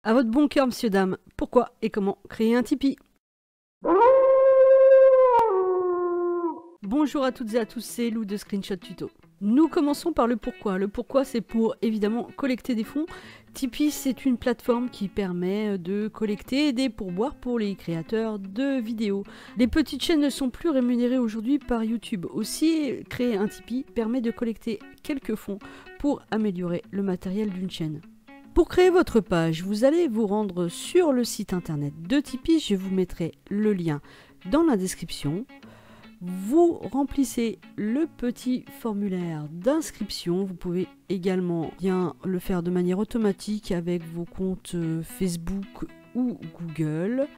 À votre bon cœur, monsieur, dame, pourquoi et comment créer un Tipeee? Bonjour à toutes et à tous, c'est Lou de Screenshot Tuto. Nous commençons par le pourquoi. Le pourquoi, c'est pour évidemment collecter des fonds. Tipeee, c'est une plateforme qui permet de collecter des pourboires pour les créateurs de vidéos. Les petites chaînes ne sont plus rémunérées aujourd'hui par YouTube. Aussi, créer un Tipeee permet de collecter quelques fonds pour améliorer le matériel d'une chaîne. Pour créer votre page, vous allez vous rendre sur le site internet de Tipeee. Je vous mettrai le lien dans la description. Vous remplissez le petit formulaire d'inscription. Vous pouvez également bien le faire de manière automatique avec vos comptes Facebook ou Google.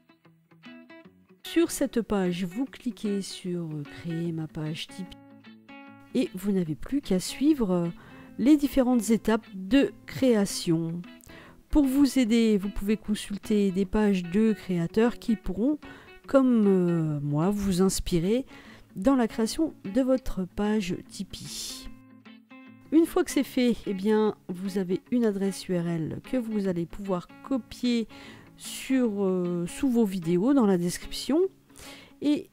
Sur cette page, vous cliquez sur créer ma page Tipeee et vous n'avez plus qu'à suivre les différentes étapes de création. Pour vous aider, vous pouvez consulter des pages de créateurs qui pourront, comme moi, vous inspirer dans la création de votre page Tipeee. Une fois que c'est fait, eh bien, vous avez une adresse URL que vous allez pouvoir copier sous vos vidéos dans la description. Et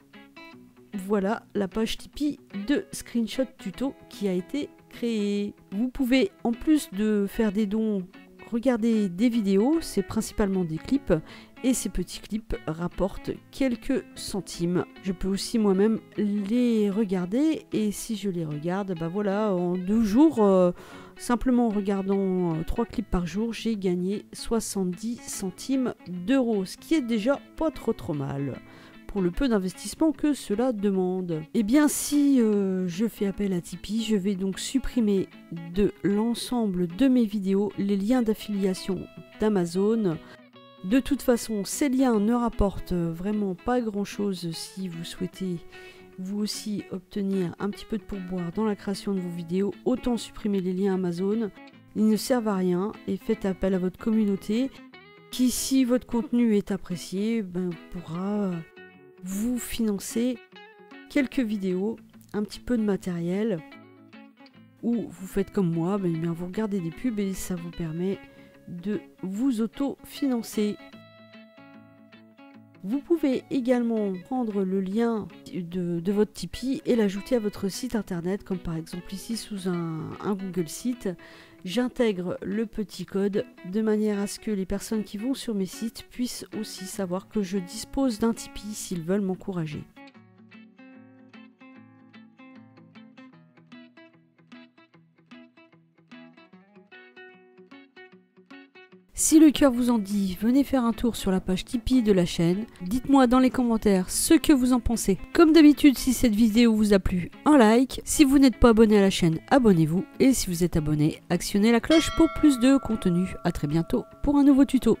voilà la page Tipeee de Screenshot Tuto qui a été créée. Vous pouvez, en plus de faire des dons, regarder des vidéos, c'est principalement des clips, et ces petits clips rapportent quelques centimes. Je peux aussi moi-même les regarder, et si je les regarde, bah voilà, en 2 jours, simplement en regardant 3 clips par jour, j'ai gagné 70 centimes d'euros, ce qui est déjà pas trop mal pour le peu d'investissement que cela demande. Et bien si je fais appel à Tipeee, je vais donc supprimer de l'ensemble de mes vidéos les liens d'affiliation d'Amazon. De toute façon, ces liens ne rapportent vraiment pas grand chose si vous souhaitez vous aussi obtenir un petit peu de pourboire dans la création de vos vidéos. Autant supprimer les liens Amazon, ils ne servent à rien, et faites appel à votre communauté qui, si votre contenu est apprécié, pourra vous financer quelques vidéos, un petit peu de matériel, ou vous faites comme moi, vous regardez des pubs et ça vous permet de vous auto-financer. Vous pouvez également prendre le lien de votre Tipeee et l'ajouter à votre site internet, comme par exemple ici sous un Google Site. J'intègre le petit code de manière à ce que les personnes qui vont sur mes sites puissent aussi savoir que je dispose d'un Tipeee s'ils veulent m'encourager. Si le cœur vous en dit, venez faire un tour sur la page Tipeee de la chaîne. Dites-moi dans les commentaires ce que vous en pensez. Comme d'habitude, si cette vidéo vous a plu, un like. Si vous n'êtes pas abonné à la chaîne, abonnez-vous. Et si vous êtes abonné, actionnez la cloche pour plus de contenu. A très bientôt pour un nouveau tuto.